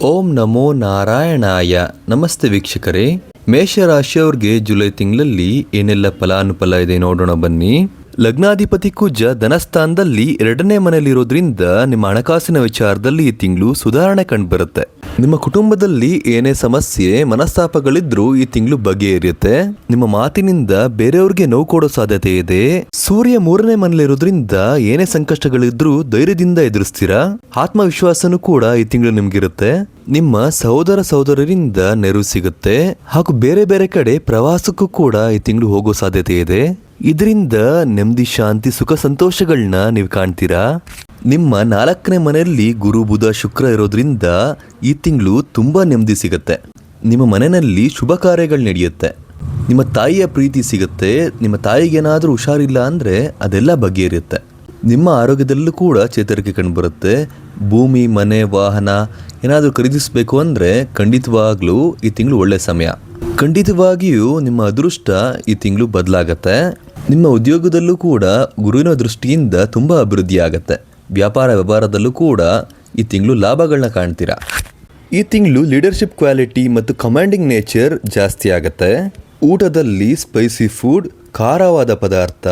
ಓಂ ನಮೋ ನಾರಾಯಣಾಯ. ನಮಸ್ತೆ ವೀಕ್ಷಕರೇ, ಮೇಷರಾಶಿಯವ್ರಿಗೆ ಜುಲೈ ತಿಂಗಳಲ್ಲಿ ಏನೆಲ್ಲ ಫಲಾನುಫಲ ಇದೆ ನೋಡೋಣ ಬನ್ನಿ. ಲಗ್ನಾಧಿಪತಿ ಕುಜ ಧನಸ್ಥಾನದಲ್ಲಿ 2ನೇ ಮನೆಯಲ್ಲಿರೋದ್ರಿಂದ ನಿಮ್ಮ ಹಣಕಾಸಿನ ವಿಚಾರದಲ್ಲಿ ಈ ತಿಂಗಳು ಸುಧಾರಣೆ ಕಂಡುಬರುತ್ತೆ. ನಿಮ್ಮ ಕುಟುಂಬದಲ್ಲಿ ಏನೇ ಸಮಸ್ಯೆ ಮನಸ್ತಾಪಗಳಿದ್ರೂ ಈ ತಿಂಗಳು ಬಗೆಹರಿಯುತ್ತೆ. ನಿಮ್ಮ ಮಾತಿನಿಂದ ಬೇರೆಯವ್ರಿಗೆ ನೋವು ಕೊಡೋ ಸಾಧ್ಯತೆ ಇದೆ. ಸೂರ್ಯ 3ನೇ ಮನೆಯಲ್ಲಿರೋದ್ರಿಂದ ಏನೇ ಸಂಕಷ್ಟಗಳಿದ್ರೂ ಧೈರ್ಯದಿಂದ ಎದುರಿಸ್ತೀರಾ. ಆತ್ಮವಿಶ್ವಾಸನೂ ಕೂಡ ಈ ತಿಂಗಳು ನಿಮ್ಗಿರುತ್ತೆ. ನಿಮ್ಮ ಸಹೋದರರಿಂದ ನೆರವು ಸಿಗುತ್ತೆ ಹಾಗೂ ಬೇರೆ ಬೇರೆ ಕಡೆ ಪ್ರವಾಸಕ್ಕೂ ಕೂಡ ಈ ತಿಂಗಳು ಹೋಗೋ ಸಾಧ್ಯತೆ ಇದೆ. ಇದರಿಂದ ನೆಮ್ಮದಿ, ಶಾಂತಿ, ಸುಖ, ಸಂತೋಷಗಳನ್ನ ನೀವು ಕಾಣ್ತೀರಾ. ನಿಮ್ಮ 4ನೇ ಮನೆಯಲ್ಲಿ ಗುರು, ಬುಧ, ಶುಕ್ರ ಇರೋದ್ರಿಂದ ಈ ತಿಂಗಳು ತುಂಬಾ ನೆಮ್ಮದಿ ಸಿಗುತ್ತೆ. ನಿಮ್ಮ ಮನೆಯಲ್ಲಿ ಶುಭ ಕಾರ್ಯಗಳು ನಡೆಯುತ್ತೆ. ನಿಮ್ಮ ತಾಯಿಯ ಪ್ರೀತಿ ಸಿಗುತ್ತೆ. ನಿಮ್ಮ ತಾಯಿಗೇನಾದರೂ ಹುಷಾರಿಲ್ಲ ಅಂದರೆ ಅದೆಲ್ಲ ಬಗೆಹರಿಯುತ್ತೆ. ನಿಮ್ಮ ಆರೋಗ್ಯದಲ್ಲೂ ಕೂಡ ಚೇತರಿಕೆ ಕಂಡುಬರುತ್ತೆ. ಭೂಮಿ, ಮನೆ, ವಾಹನ ಏನಾದರೂ ಖರೀದಿಸಬೇಕು ಅಂದರೆ ಖಂಡಿತವಾಗ್ಲೂ ಈ ತಿಂಗಳು ಒಳ್ಳೆಯ ಸಮಯ. ಖಂಡಿತವಾಗಿಯೂ ನಿಮ್ಮ ಅದೃಷ್ಟ ಈ ತಿಂಗಳು ಬದಲಾಗತ್ತೆ. ನಿಮ್ಮ ಉದ್ಯೋಗದಲ್ಲೂ ಕೂಡ ಗುರುವಿನ ದೃಷ್ಟಿಯಿಂದ ತುಂಬ ಅಭಿವೃದ್ಧಿ ಆಗುತ್ತೆ. ವ್ಯಾಪಾರ ವ್ಯವಹಾರದಲ್ಲೂ ಕೂಡ ಈ ತಿಂಗಳು ಲಾಭಗಳನ್ನ ಕಾಣ್ತೀರಾ. ಈ ತಿಂಗಳು ಲೀಡರ್ಶಿಪ್ ಕ್ವಾಲಿಟಿ ಮತ್ತು ಕಮಾಂಡಿಂಗ್ ನೇಚರ್ ಜಾಸ್ತಿ ಆಗುತ್ತೆ. ಊಟದಲ್ಲಿ ಸ್ಪೈಸಿ ಫುಡ್, ಖಾರವಾದ ಪದಾರ್ಥ,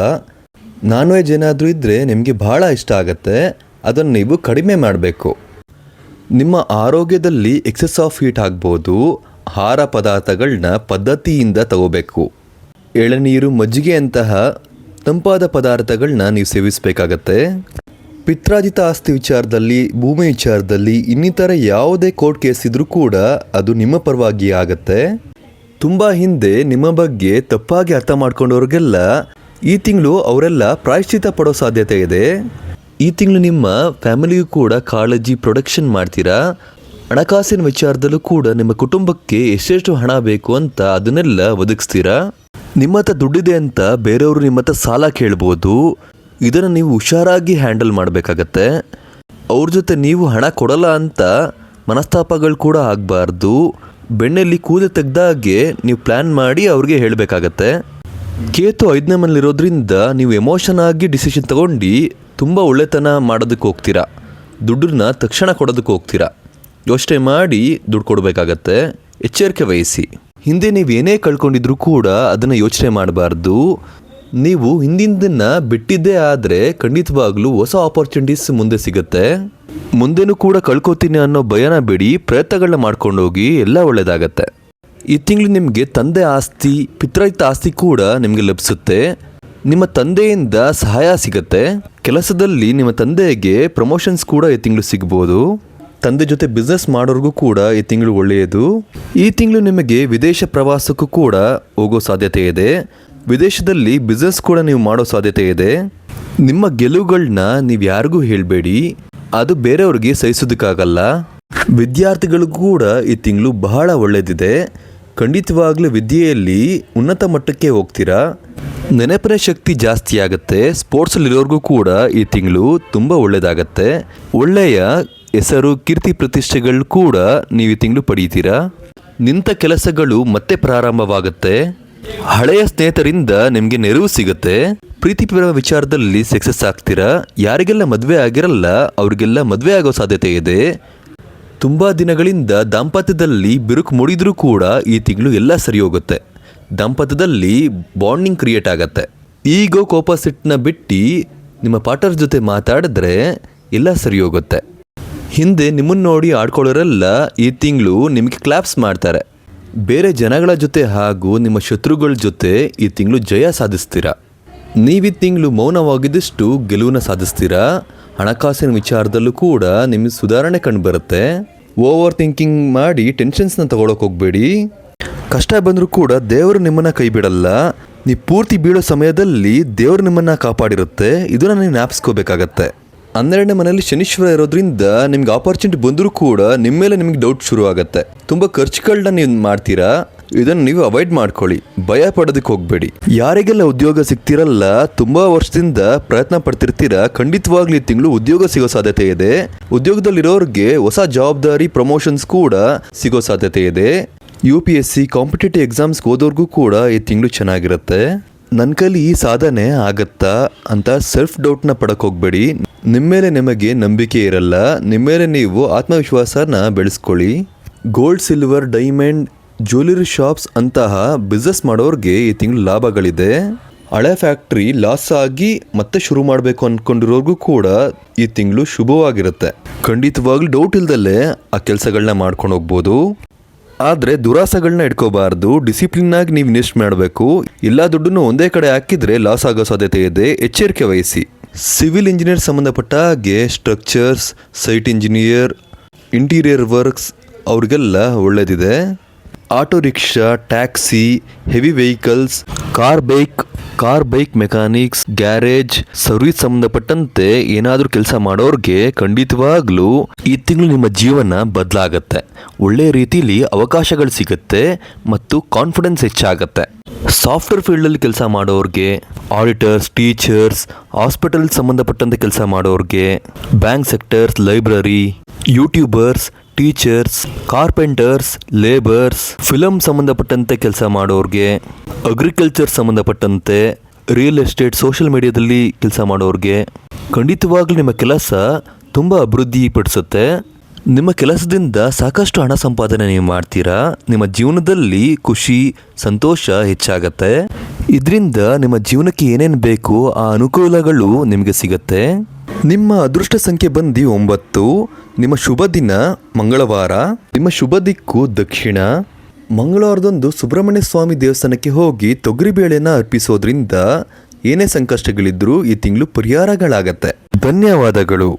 ನಾನ್ ವೆಜ್ ಏನಾದರೂ ಇದ್ದರೆ ನಿಮಗೆ ಬಹಳ ಇಷ್ಟ ಆಗುತ್ತೆ. ಅದನ್ನು ನೀವು ಕಡಿಮೆ ಮಾಡಬೇಕು. ನಿಮ್ಮ ಆರೋಗ್ಯದಲ್ಲಿ ಎಕ್ಸೆಸ್ ಆಫ್ ಹೀಟ್ ಆಗ್ಬೋದು. ಆಹಾರ ಪದಾರ್ಥಗಳನ್ನ ಪದ್ಧತಿಯಿಂದ ತಗೋಬೇಕು. ಎಳನೀರು, ಮಜ್ಜಿಗೆ ಅಂತಹ ತಂಪಾದ ಪದಾರ್ಥಗಳನ್ನ ನೀವು ಸೇವಿಸಬೇಕಾಗತ್ತೆ. ಪಿತ್ರಾರ್ಜಿತ ಆಸ್ತಿ ವಿಚಾರದಲ್ಲಿ, ಭೂಮಿ ವಿಚಾರದಲ್ಲಿ, ಇನ್ನಿತರ ಯಾವುದೇ ಕೋರ್ಟ್ ಕೇಸ್ ಇದ್ರೂ ಕೂಡ ಅದು ನಿಮ್ಮ ಪರವಾಗಿ ಆಗತ್ತೆ. ತುಂಬ ಹಿಂದೆ ನಿಮ್ಮ ಬಗ್ಗೆ ತಪ್ಪಾಗಿ ಅರ್ಥ ಮಾಡ್ಕೊಂಡವ್ರಿಗೆಲ್ಲ ಈ ತಿಂಗಳು ಅವರೆಲ್ಲ ಪ್ರಾಯಶ್ಚಿತ್ತ ಪಡೋ ಸಾಧ್ಯತೆ ಇದೆ. ಈ ತಿಂಗಳು ನಿಮ್ಮ ಫ್ಯಾಮಿಲಿಯೂ ಕೂಡ ಕಾಳಜಿ, ಪ್ರೊಡಕ್ಷನ್ ಮಾಡ್ತೀರಾ. ಹಣಕಾಸಿನ ವಿಚಾರದಲ್ಲೂ ಕೂಡ ನಿಮ್ಮ ಕುಟುಂಬಕ್ಕೆ ಎಷ್ಟೆಷ್ಟು ಹಣ ಬೇಕು ಅಂತ ಅದನ್ನೆಲ್ಲ ಒದಗಿಸ್ತೀರಾ. ನಿಮ್ಮ ಹತ್ರ ದುಡ್ಡಿದೆ ಅಂತ ಬೇರೆಯವರು ನಿಮ್ಮ ಹತ್ರ ಸಾಲ ಕೇಳ್ಬೋದು. ಇದನ್ನು ನೀವು ಹುಷಾರಾಗಿ ಹ್ಯಾಂಡಲ್ ಮಾಡಬೇಕಾಗತ್ತೆ. ಅವ್ರ ಜೊತೆ ನೀವು ಹಣ ಕೊಡಲ್ಲ ಅಂತ ಮನಸ್ತಾಪಗಳು ಕೂಡ ಆಗಬಾರ್ದು. ಬೆಣ್ಣೆಯಲ್ಲಿ ಕೂದಲು ತೆಗೆದಾಗೆ ನೀವು ಪ್ಲ್ಯಾನ್ ಮಾಡಿ ಅವ್ರಿಗೆ ಹೇಳಬೇಕಾಗತ್ತೆ. ಕೇತು 5ನೇ ಮನೇಲಿರೋದ್ರಿಂದ ನೀವು ಎಮೋಷನ್ ಆಗಿ ಡಿಸಿಷನ್ ತಗೊಂಡು ತುಂಬ ಒಳ್ಳೆತನ ಮಾಡೋದಕ್ಕೆ ಹೋಗ್ತೀರಾ. ದುಡ್ಡನ್ನ ತಕ್ಷಣ ಕೊಡೋದಕ್ಕೆ ಹೋಗ್ತೀರಾ. ಯೋಚನೆ ಮಾಡಿ ದುಡ್ಡು ಕೊಡಬೇಕಾಗತ್ತೆ. ಎಚ್ಚರಿಕೆ ವಹಿಸಿ. ಹಿಂದೆ ನೀವು ಏನೇ ಕಳ್ಕೊಂಡಿದ್ರೂ ಕೂಡ ಅದನ್ನು ಯೋಚನೆ ಮಾಡಬಾರ್ದು. ನೀವು ಹಿಂದಿಂದನ್ನು ಬಿಟ್ಟಿದ್ದೇ ಆದರೆ ಖಂಡಿತವಾಗ್ಲೂ ಹೊಸ ಆಪರ್ಚುನಿಟೀಸ್ ಮುಂದೆ ಸಿಗುತ್ತೆ. ಮುಂದೆನೂ ಕೂಡ ಕಳ್ಕೊತೀನಿ ಅನ್ನೋ ಭಯನ ಬಿಡಿ, ಪ್ರಯತ್ನಗಳನ್ನ ಮಾಡ್ಕೊಂಡೋಗಿ, ಎಲ್ಲ ಒಳ್ಳೆಯದಾಗತ್ತೆ. ಈ ತಿಂಗಳು ನಿಮಗೆ ತಂದೆ ಆಸ್ತಿ, ಪಿತ್ರಾರ್ಜಿತ ಆಸ್ತಿ ಕೂಡ ನಿಮಗೆ ಲಭಿಸುತ್ತೆ. ನಿಮ್ಮ ತಂದೆಯಿಂದ ಸಹಾಯ ಸಿಗುತ್ತೆ. ಕೆಲಸದಲ್ಲಿ ನಿಮ್ಮ ತಂದೆಗೆ ಪ್ರಮೋಷನ್ಸ್ ಕೂಡ ಈ ತಿಂಗಳು ಸಿಗ್ಬೋದು. ತಂದೆ ಜೊತೆ ಬಿಸ್ನೆಸ್ ಮಾಡೋರಿಗೂ ಕೂಡ ಈ ತಿಂಗಳು ಒಳ್ಳೆಯದು. ಈ ತಿಂಗಳು ನಿಮಗೆ ವಿದೇಶ ಪ್ರವಾಸಕ್ಕೂ ಕೂಡ ಹೋಗೋ ಸಾಧ್ಯತೆ ಇದೆ. ವಿದೇಶದಲ್ಲಿ ಬಿಸ್ನೆಸ್ ಕೂಡ ನೀವು ಮಾಡೋ ಸಾಧ್ಯತೆ ಇದೆ. ನಿಮ್ಮ ಗೆಲುವುಗಳನ್ನ ನೀವು ಯಾರಿಗೂ ಹೇಳಬೇಡಿ, ಅದು ಬೇರೆಯವ್ರಿಗೆ ಸಹಿಸೋದಕ್ಕಾಗಲ್ಲ. ವಿದ್ಯಾರ್ಥಿಗಳು ಕೂಡ ಈ ತಿಂಗಳು ಬಹಳ ಒಳ್ಳೆಯದಿದೆ. ಖಂಡಿತವಾಗ್ಲೂ ವಿದ್ಯೆಯಲ್ಲಿ ಉನ್ನತ ಮಟ್ಟಕ್ಕೆ ಹೋಗ್ತೀರಾ. ನೆನಪಿನ ಶಕ್ತಿ ಜಾಸ್ತಿ ಆಗುತ್ತೆ. ಸ್ಪೋರ್ಟ್ಸಲ್ಲಿರೋರ್ಗೂ ಕೂಡ ಈ ತಿಂಗಳು ತುಂಬ ಒಳ್ಳೆಯದಾಗತ್ತೆ. ಒಳ್ಳೆಯ ಹೆಸರು, ಕೀರ್ತಿ, ಪ್ರತಿಷ್ಠೆಗಳು ಕೂಡ ನೀವು ಈ ತಿಂಗಳು ಪಡೀತೀರಾ. ನಿಂತ ಕೆಲಸಗಳು ಮತ್ತೆ ಪ್ರಾರಂಭವಾಗುತ್ತೆ. ಹಳೆಯ ಸ್ನೇಹಿತರಿಂದ ನಿಮಗೆ ನೆರವು ಸಿಗುತ್ತೆ. ಪ್ರೀತಿಪರ ವಿಚಾರದಲ್ಲಿ ಸಕ್ಸಸ್ ಆಗ್ತೀರಾ. ಯಾರಿಗೆಲ್ಲ ಮದುವೆ ಆಗಿರಲ್ಲ ಅವ್ರಿಗೆಲ್ಲ ಮದುವೆ ಆಗೋ ಸಾಧ್ಯತೆ ಇದೆ. ತುಂಬ ದಿನಗಳಿಂದ ದಾಂಪತ್ಯದಲ್ಲಿ ಬಿರುಕು ಮೂಡಿದ್ರೂ ಕೂಡ ಈ ತಿಂಗಳು ಎಲ್ಲ ಸರಿ ಹೋಗುತ್ತೆ. ದಾಂಪತ್ಯದಲ್ಲಿ ಬಾಂಡಿಂಗ್ ಕ್ರಿಯೇಟ್ ಆಗತ್ತೆ. ಈಗೋ ಕೋಪ ಸಿಟ್ಟನ್ನ ಬಿಟ್ಟು ನಿಮ್ಮ ಪಾರ್ಟ್ನರ್ ಜೊತೆ ಮಾತಾಡಿದ್ರೆ ಎಲ್ಲ ಸರಿ ಹೋಗುತ್ತೆ. ಹಿಂದೆ ನಿಮ್ಮನ್ನು ನೋಡಿ ಆಡ್ಕೊಳ್ಳೋರೆಲ್ಲ ಈ ತಿಂಗಳು ನಿಮಗೆ ಕ್ಲಾಪ್ಸ್ ಮಾಡ್ತಾರೆ. ಬೇರೆ ಜನಗಳ ಜೊತೆ ಹಾಗೂ ನಿಮ್ಮ ಶತ್ರುಗಳ ಜೊತೆ ಈ ತಿಂಗಳು ಜಯ ಸಾಧಿಸ್ತೀರಾ. ನೀವು ಈ ತಿಂಗಳು ಮೌನವಾಗಿದ್ದಷ್ಟು ಗೆಲುವನ್ನು ಸಾಧಿಸ್ತೀರಾ. ಹಣಕಾಸಿನ ವಿಚಾರದಲ್ಲೂ ಕೂಡ ನಿಮಗೆ ಸುಧಾರಣೆ ಕಂಡುಬರುತ್ತೆ. ಓವರ್ ಥಿಂಕಿಂಗ್ ಮಾಡಿ ಟೆನ್ಷನ್ಸ್ನ ತಗೊಳಕ್ಕೆ ಹೋಗಬೇಡಿ. ಕಷ್ಟ ಬಂದರೂ ಕೂಡ ದೇವರು ನಿಮ್ಮನ್ನು ಕೈ ಬಿಡಲ್ಲ. ನೀವು ಪೂರ್ತಿ ಬೀಳೋ ಸಮಯದಲ್ಲಿ ದೇವರು ನಿಮ್ಮನ್ನು ಕಾಪಾಡಿರುತ್ತೆ. ಇದನ್ನು ನೀವು ಜ್ಞಾಪಿಸ್ಕೋಬೇಕಾಗತ್ತೆ. 12ನೇ ಮನೆಯಲ್ಲಿ ಶನೀಶ್ವರ ಇರೋದ್ರಿಂದ ನಿಮ್ಗೆ ಆಪರ್ಚುನಿಟಿ ಬಂದರೂ ಕೂಡ ನಿಮ್ಮ ಮೇಲೆ ನಿಮಗೆ ಡೌಟ್ ಶುರು ಆಗುತ್ತೆ. ತುಂಬ ಖರ್ಚುಗಳನ್ನ ನೀವು ಮಾಡ್ತೀರಾ. ಇದನ್ನು ನೀವು ಅವಾಯ್ಡ್ ಮಾಡ್ಕೊಳ್ಳಿ. ಭಯ ಪಡೋದಕ್ಕೆ ಹೋಗಬೇಡಿ. ಯಾರಿಗೆಲ್ಲ ಉದ್ಯೋಗ ಸಿಗ್ತಿರಲ್ಲ, ತುಂಬ ವರ್ಷದಿಂದ ಪ್ರಯತ್ನ ಪಡ್ತಿರ್ತೀರಾ, ಖಂಡಿತವಾಗ್ಲೂ ಈ ತಿಂಗಳು ಉದ್ಯೋಗ ಸಿಗೋ ಸಾಧ್ಯತೆ ಇದೆ. ಉದ್ಯೋಗದಲ್ಲಿರೋರಿಗೆ ಹೊಸ ಜವಾಬ್ದಾರಿ, ಪ್ರಮೋಷನ್ಸ್ ಕೂಡ ಸಿಗೋ ಸಾಧ್ಯತೆ ಇದೆ. UPSC ಕಾಂಪಿಟೇಟಿವ್ ಎಕ್ಸಾಮ್ಸ್ಗೆ ಹೋದವ್ರಿಗೂ ಕೂಡ ಈ ತಿಂಗಳು ಚೆನ್ನಾಗಿರುತ್ತೆ. ನನ್ನ ಕೈಲಿ ಈ ಸಾಧನೆ ಆಗತ್ತಾ ಅಂತ ಸೆಲ್ಫ್ ಡೌಟ್ನ ಪಡಕ್ಕೆ ಹೋಗ್ಬೇಡಿ. ನಿಮ್ಮ ಮೇಲೆ ನಿಮಗೆ ನಂಬಿಕೆ ಇರಲ್ಲ, ನಿಮ್ಮ ಮೇಲೆ ನೀವು ಆತ್ಮವಿಶ್ವಾಸನ ಬೆಳೆಸ್ಕೊಳ್ಳಿ. Gold, silver, diamond, jewellery shops ಅಂತಹ ಬಿಸ್ನೆಸ್ ಮಾಡೋರಿಗೆ ಈ ತಿಂಗಳು ಲಾಭಗಳಿದೆ. ಹಳೆ ಫ್ಯಾಕ್ಟ್ರಿ ಲಾಸ್ ಆಗಿ ಮತ್ತೆ ಶುರು ಮಾಡಬೇಕು ಅಂದ್ಕೊಂಡಿರೋರ್ಗೂ ಕೂಡ ಈ ತಿಂಗಳು ಶುಭವಾಗಿರುತ್ತೆ. ಖಂಡಿತವಾಗ್ಲೂ ಡೌಟ್ ಇಲ್ದಲ್ಲೇ ಆ ಕೆಲಸಗಳನ್ನ ಮಾಡ್ಕೊಂಡು ಹೋಗ್ಬೋದು. ಆದರೆ ದುರಾಸೆಗಳನ್ನ ಇಟ್ಕೋಬಾರ್ದು. ಡಿಸಿಪ್ಲಿನ್ನಾಗಿ ನೀವು ಇನ್ವೆಸ್ಟ್ ಮಾಡಬೇಕು. ಎಲ್ಲ ದುಡ್ಡನ್ನು ಒಂದೇ ಕಡೆ ಹಾಕಿದರೆ ಲಾಸ್ ಆಗೋ ಸಾಧ್ಯತೆ ಇದೆ, ಎಚ್ಚರಿಕೆ ವಹಿಸಿ. ಸಿವಿಲ್ ಇಂಜಿನಿಯರ್ ಸಂಬಂಧಪಟ್ಟ ಹಾಗೆ structures, site engineer, interior works ಅವ್ರಿಗೆಲ್ಲ ಒಳ್ಳೆಯದಿದೆ. Auto rickshaw, taxi, heavy vehicles, car bike mechanics, garage, service ಸಂಬಂಧಪಟ್ಟಂತೆ ಏನಾದರೂ ಕೆಲಸ ಮಾಡೋರಿಗೆ ಖಂಡಿತವಾಗ್ಲೂ ಈ ತಿಂಗಳು ನಿಮ್ಮ ಜೀವನ ಬದಲಾಗತ್ತೆ. ಒಳ್ಳೆಯ ರೀತಿಯಲ್ಲಿ ಅವಕಾಶಗಳು ಸಿಗುತ್ತೆ ಮತ್ತು ಕಾನ್ಫಿಡೆನ್ಸ್ ಹೆಚ್ಚಾಗತ್ತೆ. ಸಾಫ್ಟ್ವೇರ್ ಫೀಲ್ಡಲ್ಲಿ ಕೆಲಸ ಮಾಡೋರಿಗೆ, ಆಡಿಟರ್ಸ್, ಟೀಚರ್ಸ್, ಹಾಸ್ಪಿಟಲ್ ಸಂಬಂಧಪಟ್ಟಂತೆ ಕೆಲಸ ಮಾಡೋರಿಗೆ, bank sectors, library, YouTubers, teachers, carpenters, labours, film ಸಂಬಂಧಪಟ್ಟಂತೆ ಕೆಲಸ ಮಾಡೋರಿಗೆ, ಅಗ್ರಿಕಲ್ಚರ್ ಸಂಬಂಧಪಟ್ಟಂತೆ, ರಿಯಲ್ ಎಸ್ಟೇಟ್, ಸೋಷಿಯಲ್ ಮೀಡಿಯಾದಲ್ಲಿ ಕೆಲಸ ಮಾಡೋರಿಗೆ ಖಂಡಿತವಾಗ್ಲೂ ನಿಮ್ಮ ಕೆಲಸ ತುಂಬ ಅಭಿವೃದ್ಧಿ ಪಡಿಸುತ್ತೆ. ನಿಮ್ಮ ಕೆಲಸದಿಂದ ಸಾಕಷ್ಟು ಹಣ ಸಂಪಾದನೆ ನೀವು ಮಾಡ್ತೀರಾ. ನಿಮ್ಮ ಜೀವನದಲ್ಲಿ ಖುಷಿ, ಸಂತೋಷ ಹೆಚ್ಚಾಗತ್ತೆ. ಇದರಿಂದ ನಿಮ್ಮ ಜೀವನಕ್ಕೆ ಏನೇನು ಬೇಕು ಆ ಅನುಕೂಲಗಳು ನಿಮಗೆ ಸಿಗತ್ತೆ. ನಿಮ್ಮ ಅದೃಷ್ಟ ಸಂಖ್ಯೆ ಬಂದು 9. ನಿಮ್ಮ ಶುಭ ದಿನ ಮಂಗಳವಾರ. ನಿಮ್ಮ ಶುಭ ದಿಕ್ಕು ದಕ್ಷಿಣ. ಮಂಗಳವಾರದಂದು ಸುಬ್ರಹ್ಮಣ್ಯ ಸ್ವಾಮಿ ದೇವಸ್ಥಾನಕ್ಕೆ ಹೋಗಿ ತೊಗರಿಬೇಳೆನ ಅರ್ಪಿಸೋದ್ರಿಂದ ಏನೇ ಸಂಕಷ್ಟಗಳಿದ್ರೂ ಈ ತಿಂಗಳು ಪರಿಹಾರಗಳಾಗತ್ತೆ. ಧನ್ಯವಾದಗಳು.